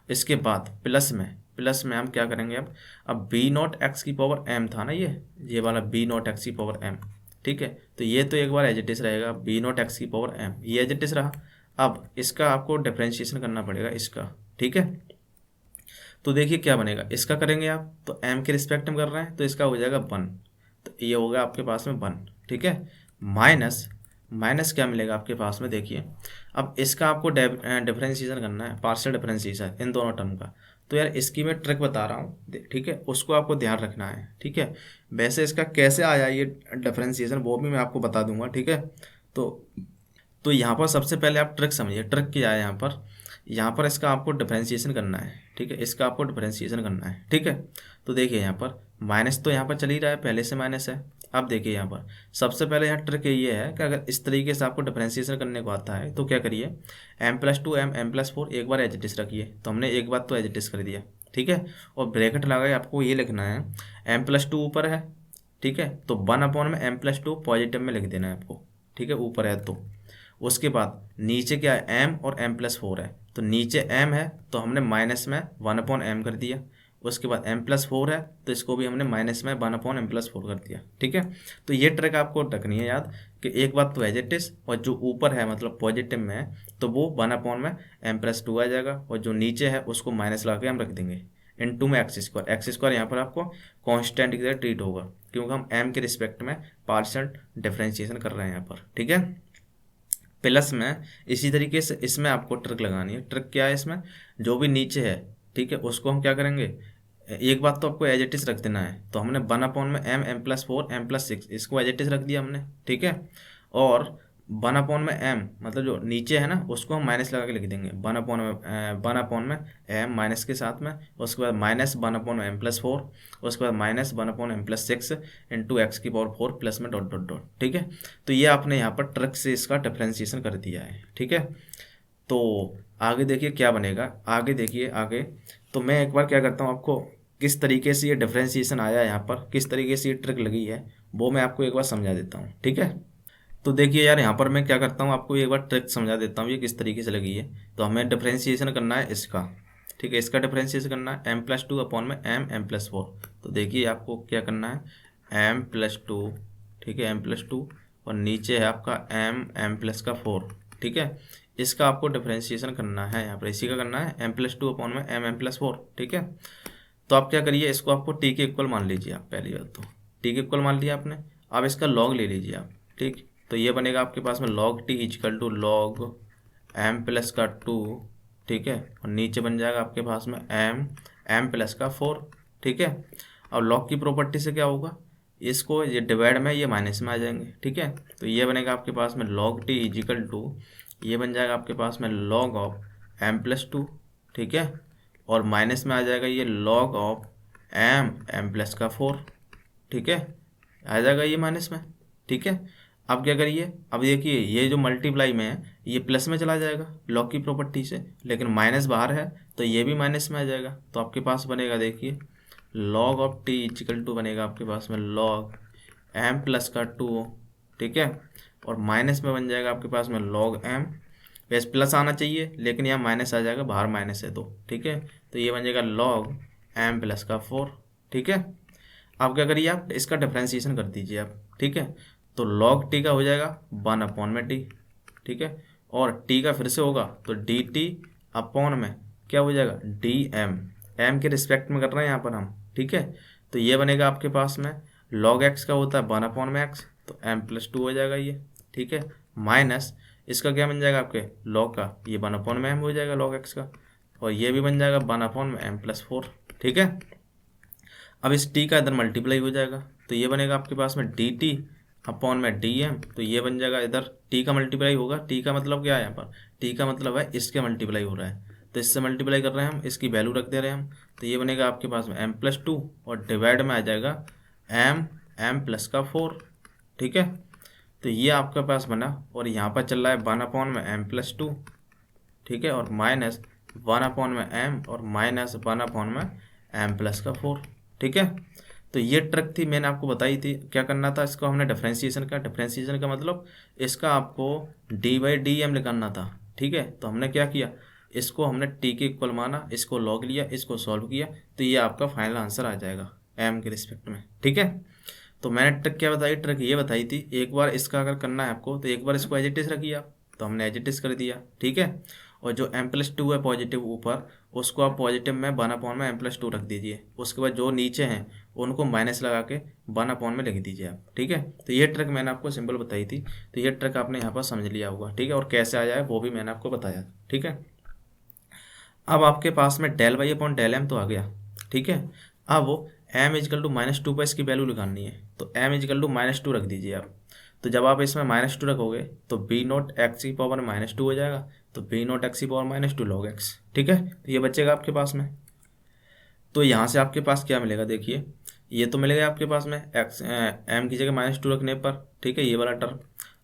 इसके बाद प्लस में हम क्या करेंगे, अब बी नॉट एक्स की पावर एम था ना, ये वाला बी नॉट एक्स की पावर एम, ठीक है। तो ये तो एक बार एज इट इज रहेगा, बी नॉट एक्स की पावर एम ये एज इट इज रहा। अब इसका आपको डिफरेंशिएशन करना पड़ेगा इसका, ठीक है। तो देखिए क्या बनेगा, इसका करेंगे आप तो m के रिस्पेक्ट में कर रहे हैं तो इसका हो जाएगा 1, तो ये होगा आपके पास में 1, ठीक है। माइनस क्या मिलेगा आपके पास में, देखिए अब इसका आपको डिफरेंशिएशन करना है, पार्शियल डिफरेंशिएशन इन दोनों टर्म का। तो यार इसकी मैं ट्रिक बता रहा हूँ, ठीक है, उसको आपको ध्यान रखना है, ठीक है। वैसे इसका कैसे आया ये डिफरेंशिएशन वो भी मैं आपको बता दूंगा, ठीक है। तो यहाँ पर सबसे पहले आप ट्रिक समझिए, ट्रिक क्या है यहाँ पर इसका आपको डिफरेंशिएशन करना है, ठीक है, इसका आपको डिफरेंशिएशन करना है, ठीक है। तो देखिए यहाँ पर माइनस तो यहाँ पर चल ही रहा है, पहले से माइनस है। अब देखिए यहाँ पर सबसे पहले यहाँ ट्रिक ये है कि अगर इस तरीके से आपको डिफरेंशिएशन करने को आता है तो क्या करिए, m+2 m+4 एक बार एज इट इज रखिए, तो हमने एक बार तो एज इट इज कर दिया, ठीक है। और ब्रैकेट लगाए आपको ये लिखना है m+2 ऊपर है, ठीक है, तो 1 में m+2 पॉजिटिव में लिख देना है आपको, ठीक है, ऊपर है तो। उसके बाद नीचे क्या है m और m+4 है, तो नीचे m है तो हमने माइनस में 1/m कर दिया, उसके बाद m+4 है तो इसको भी हमने माइनस में 1/m+4 कर दिया, ठीक है। तो ये ट्रिक आपको रखनी है याद कि एक बात तो एज इट इज, और जो ऊपर है मतलब पॉजिटिव में है तो वो 1/m+2 आ जाएगा, और जो नीचे है उसको माइनस लगा के हम रख देंगे इनटू में एक्स स्क्वायर यहाँ पर आपको कांस्टेंट की तरह ट्रीट होगा क्योंकि हम m के रिस्पेक्ट में पार्शियल डिफरेंशिएशन कर रहे हैं यहाँ पर, ठीक है। प्लस में इसी तरीके से इसमें आपको ट्रिक लगानी है, ट्रिक क्या है इसमें, जो भी नीचे है, ठीक है, उसको हम क्या करेंगे, एक बात तो आपको एज इट इज रख देना है, तो हमने 1 में m+4 m+6 इसको एज इट इज रख दिया हमने, ठीक है। और 1 में m मतलब जो नीचे है ना उसको हम माइनस लगा के लिख देंगे 1 में m माइनस के साथ में, उसके बाद -1/m+4, उसके बाद -1/m+6 इंटू एक्स की पावर 4 प्लस में डॉट डॉट डॉट, ठीक है। तो ये आपने यहाँ पर ट्रिक से इसका डिफरेंशिएशन कर दिया है, ठीक है। तो आगे देखिए क्या बनेगा, आगे देखिए आगे, तो मैं एक बार क्या करता हूँ आपको किस तरीके से ये डिफरेंशिएशन आया है यहाँ पर, किस तरीके से ये ट्रिक लगी है वो मैं आपको एक बार समझा देता हूँ, ठीक है। तो देखिए यार यहाँ पर मैं क्या करता हूँ आपको एक बार ट्रिक समझा देता हूँ ये किस तरीके से लगी है। तो हमें डिफरेंशिएशन करना है इसका, ठीक है, इसका डिफरेंशिएशन करना है m+2 में m+4। तो देखिए आपको क्या करना है m+2, ठीक है, m+2 और नीचे है आपका m+4, ठीक है। इसका आपको डिफरेंशिएशन करना है यहाँ पर, इसी का करना है m+2 में m+4, ठीक है। तो आप क्या करिए, इसको आपको t के इक्वल मान लीजिए आप, पहली बात तो t के इक्वल मान लिया आपने। अब इसका log ले लीजिए आप, ठीक, तो ये बनेगा आपके पास में log t = log m+2, ठीक है, और नीचे बन जाएगा आपके पास में m+4, ठीक है। अब log की प्रॉपर्टी से क्या होगा, इसको ये डिवाइड में ये माइनस में आ जाएंगे, ठीक है। तो ये बनेगा आपके पास में log t = ये बन जाएगा आपके पास में log ऑफ m+2, ठीक है, और माइनस में आ जाएगा ये log ऑफ m+4, ठीक है, आ जाएगा ये माइनस में, ठीक है। अब क्या करिए, अब देखिए ये जो मल्टीप्लाई में है ये प्लस में चला जाएगा log की प्रॉपर्टी से, लेकिन माइनस बाहर है तो ये भी माइनस में आ जाएगा। तो आपके पास बनेगा देखिए log of t equal to बनेगा आपके पास में लॉग एम प्लस का 2, ठीक है, और माइनस में बन जाएगा आपके पास में लॉग एम, वैसे प्लस आना चाहिए लेकिन यहाँ माइनस आ जाएगा, बाहर माइनस है तो, ठीक है, तो ये बन जाएगा लॉग एम प्लस का 4, ठीक है। आप क्या करिए, आप इसका डिफ्रेंशिएशन कर दीजिए आप, ठीक है, तो लॉग टी का हो जाएगा 1 में टी, ठीक है, और टी का फिर से होगा तो डी टी अपॉन में क्या हो जाएगा डी एम, एम के रिस्पेक्ट में कर रहे हैं यहाँ पर हम, ठीक है, तो ये बनेगा आपके पास में लॉग एक्स का होता है 1 में एक्स, तो एम प्लस 2 हो जाएगा ये, ठीक है, माइनस इसका क्या बन जाएगा आपके लॉग का, ये 1 में एम हो जाएगा लॉग एक्स का, और ये भी बन जाएगा 1 में एम प्लस 4, ठीक है। अब इस टी का इधर मल्टीप्लाई हो जाएगा, तो ये बनेगा आपके पास में डी टी अपॉन में डी एम, तो ये बन जाएगा इधर टी का मल्टीप्लाई होगा, टी का मतलब क्या है यहाँ पर, टी का मतलब है इसके मल्टीप्लाई हो रहा है, तो इससे मल्टीप्लाई कर रहे हैं हम, इसकी वैल्यू रख दे रहे हैं हम, तो ये बनेगा आपके पास में एम प्लस 2 और डिवाइड में आ जाएगा एम प्लस का 4, ठीक है, तो ये आपके पास बना, और यहाँ पर चल रहा है 1 में एम प्लस 2, ठीक है, और माइनस 1 में एम और माइनस 1 में एम प्लस का 4, ठीक है। तो ये ट्रिक थी, मैंने आपको बताई थी क्या करना था, इसको हमने डिफ्रेंशिएशन का मतलब इसका आपको डी बाई डी एम निकालना था, ठीक है, तो हमने क्या किया, इसको हमने टी के इक्वल माना, इसको लॉग लिया, इसको सॉल्व किया, तो ये आपका फाइनल आंसर आ जाएगा एम के रिस्पेक्ट में, ठीक है। तो मैंने ट्रिक क्या बताई, ट्रिक ये बताई थी, एक बार इसका अगर करना है आपको तो एक बार इसको एज इट इज रखिए आप, तो हमने एज इट इज कर दिया, ठीक है, और जो एम प्लस 2 है पॉजिटिव ऊपर, उसको आप पॉजिटिव में 1 में एम प्लस 2 रख दीजिए, उसके बाद जो नीचे हैं उनको माइनस लगा के 1 में लिख दीजिए आप, ठीक है। तो ये ट्रिक मैंने आपको सिंपल बताई थी, तो ये ट्रिक आपने यहाँ पर समझ लिया होगा, ठीक है, और कैसे आ जाए वो भी मैंने आपको बताया, ठीक है। अब आपके पास में del y upon del m तो आ गया, ठीक है। अब वो एम इजकल टू -2 पर इसकी वैल्यू निकालनी है, तो एम इजकल टू -2 रख दीजिए आप, तो जब आप इसमें -2 रखोगे तो बी नोट एक्स की पावर -2 हो जाएगा, तो बी नोट एक्स की पावर -2 लॉग एक्स, ठीक है, तो ये बचेगा आपके पास में। तो यहाँ से आपके पास क्या मिलेगा, देखिए ये तो मिलेगा आपके पास में एक्स एम की जगह -2 रखने पर, ठीक है, ये वाला टर्म।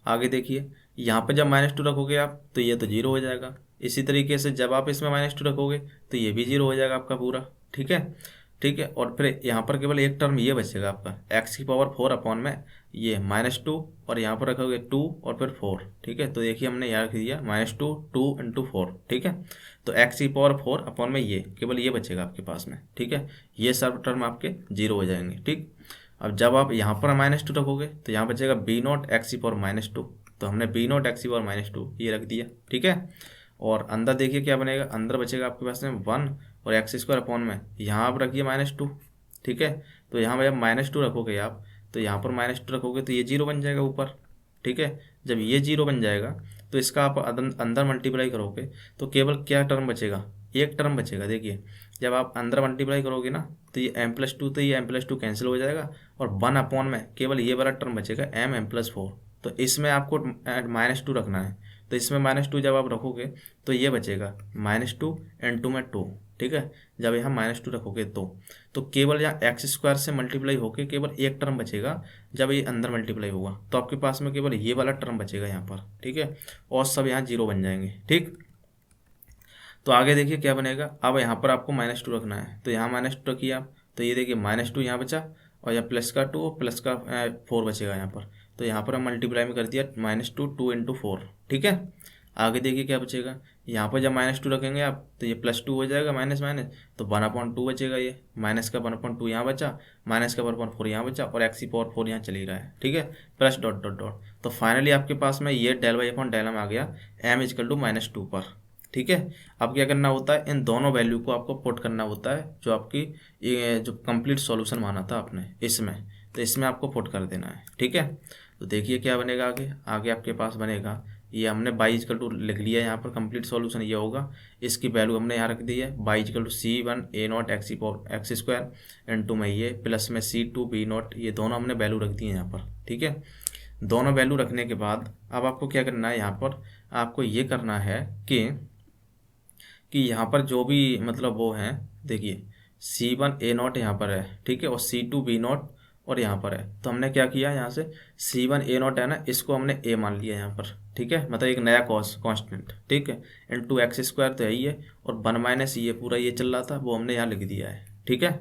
आगे देखिए यहाँ पर जब -2 रखोगे आप तो ये तो 0 हो जाएगा, इसी तरीके से जब आप इसमें -2 रखोगे तो ये भी 0 हो जाएगा आपका पूरा, ठीक है, ठीक है, और फिर यहाँ पर केवल एक टर्म ये बचेगा आपका एक्स की पावर 4 अपॉन में ये -2, और यहाँ पर रखोगे 2 और फिर 4, ठीक है, तो देखिए हमने यहाँ रख दिया -2 2 × 4, ठीक है, तो एक्स की पावर 4 अपॉन में ये केवल ये बचेगा आपके पास में, ठीक है, ये सब टर्म आपके 0 हो जाएंगे, ठीक। अब जब आप यहाँ पर -2 रखोगे तो यहाँ बचेगा बी नोट एक्स की पावर -2, तो हमने बी नोट एक्स की पावर -2 ये रख दिया, ठीक है, और अंदर देखिए क्या बनेगा, अंदर बचेगा आपके पास में 1 और एक्स स्क्वायर अपॉन में यहाँ आप रखिए -2, ठीक है, तो यहाँ जब -2 रखोगे आप तो यहाँ पर -2 रखोगे तो ये 0 बन जाएगा ऊपर, ठीक है, जब ये 0 बन जाएगा तो इसका आप अंदर मल्टीप्लाई करोगे तो केवल क्या टर्म बचेगा, एक टर्म बचेगा, देखिए जब आप अंदर मल्टीप्लाई करोगे ना तो ये m+2 तो ये m+2 कैंसिल हो जाएगा, और 1 अपॉन में केवल ये वाला टर्म बचेगा m+4, तो इसमें आपको -2 रखना है, तो इसमें -2 जब आप रखोगे तो ये बचेगा -2 × 2 में 2, ठीक है, जब यहाँ -2 रखोगे तो केवल यहाँ एक्स स्क्वायर से मल्टीप्लाई होके केवल एक टर्म बचेगा, जब ये अंदर मल्टीप्लाई होगा तो आपके पास में केवल ये वाला टर्म बचेगा यहाँ पर, ठीक है, और सब यहाँ 0 बन जाएंगे, ठीक। तो आगे देखिए क्या बनेगा, अब यहाँ पर आपको -2 रखना है, तो यहाँ -2 रखिए आप, तो ये देखिए -2 यहाँ बचा, और यहाँ प्लस का 2 प्लस का 4 बचेगा यहाँ पर, तो यहाँ पर हम मल्टीप्लाई में कर दिया -2 2 × 4, ठीक है। आगे देखिए क्या बचेगा, यहाँ पर जब -2 रखेंगे आप तो ये +2 हो जाएगा, माइनस माइनस तो 1/2 बचेगा, ये माइनस का 1/2 यहाँ बचा, माइनस का 1/4 यहाँ बचा, और एक्स की पावर 4 यहाँ चली रहा है, ठीक है, प्लस डॉट डॉट डॉट, तो फाइनली आपके पास में ये del y upon del m आ गया एम इजकल टू -2 पर, ठीक है। अब क्या करना होता है, इन दोनों वैल्यू को आपको पुट करना होता है, जो आपकी ये जो कंप्लीट सॉल्यूशन माना था आपने इसमें, तो इसमें आपको पुट कर देना है, ठीक है। तो देखिए क्या बनेगा आगे, आगे आपके पास बनेगा ये हमने y लिख लिया यहाँ पर, कंप्लीट सॉल्यूशन ये होगा, इसकी वैल्यू हमने यहाँ रख दी है y C1 A0 x square into में ये प्लस में C2 B0, ये दोनों हमने वैल्यू रख दी है यहाँ पर, ठीक है। दोनों वैल्यू रखने के बाद अब आपको क्या करना है, यहाँ पर आपको ये करना है कि यहाँ पर जो भी मतलब वो हैं, देखिए C1 A0 यहाँ पर है, ठीक है, और C2 B0 और यहाँ पर है, तो हमने क्या किया, यहाँ से C1 A0 है ना, इसको हमने A मान लिया यहाँ पर, ठीक है, मतलब एक नया कांस्टेंट, ठीक है, इनटू एक्स स्क्वायर तो है ही है, और 1 माइनस ये पूरा ये चल रहा था वो हमने यहाँ लिख दिया है, ठीक है।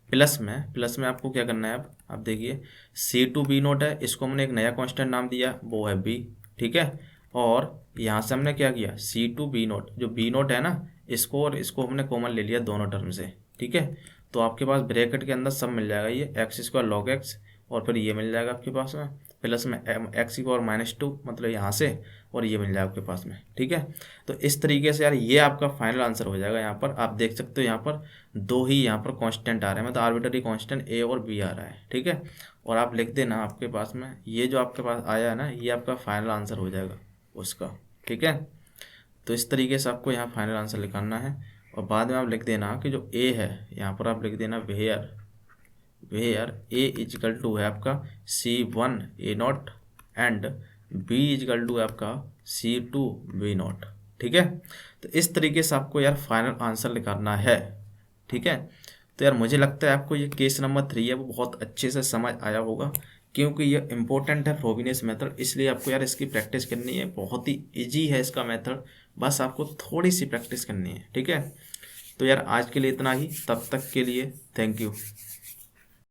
प्लस में आपको क्या करना है, अब देखिए C2 B0 है, इसको हमने एक नया कांस्टेंट नाम दिया, वो है B, ठीक है। और यहाँ से हमने क्या किया, C2 B0 जो B0 है ना, इसको और इसको हमने कॉमन ले लिया दोनों टर्म से, ठीक है। तो आपके पास ब्रैकेट के अंदर सब मिल जाएगा, ये x² log x, और फिर ये मिल जाएगा आपके पास में, प्लस में x⁻⁻2 मतलब यहाँ से, और ये मिल जाएगा आपके पास में, ठीक है। तो इस तरीके से यार ये आपका फाइनल आंसर हो जाएगा। यहाँ पर आप देख सकते हो, यहाँ पर दो ही यहाँ पर कांस्टेंट आ रहे हैं, मतलब आर्बिट्ररी कांस्टेंट a और b आ रहा है, ठीक है। और आप लिख देना आपके पास में ये जो आपके पास आया है ना, ये आपका फाइनल आंसर हो जाएगा उसका, ठीक है। तो इस तरीके से आपको यहाँ फाइनल आंसर लिखाना है, और बाद में आप लिख देना कि जो a है, यहाँ पर आप लिख देना वेयर a इजकल टू है आपका C1 A0 and b is equal to है आपका C2 B0, ठीक है। तो इस तरीके से आपको यार फाइनल आंसर निकालना है, ठीक है। तो यार मुझे लगता है आपको ये केस नंबर 3 है वो बहुत अच्छे से समझ आया होगा, क्योंकि ये इंपॉर्टेंट है फ्रोबेनियस मेथड, इसलिए आपको यार इसकी प्रैक्टिस करनी है। बहुत ही इजी है इसका मेथड, बस आपको थोड़ी सी प्रैक्टिस करनी है, ठीक है। तो यार आज के लिए इतना ही, तब तक के लिए थैंक यू।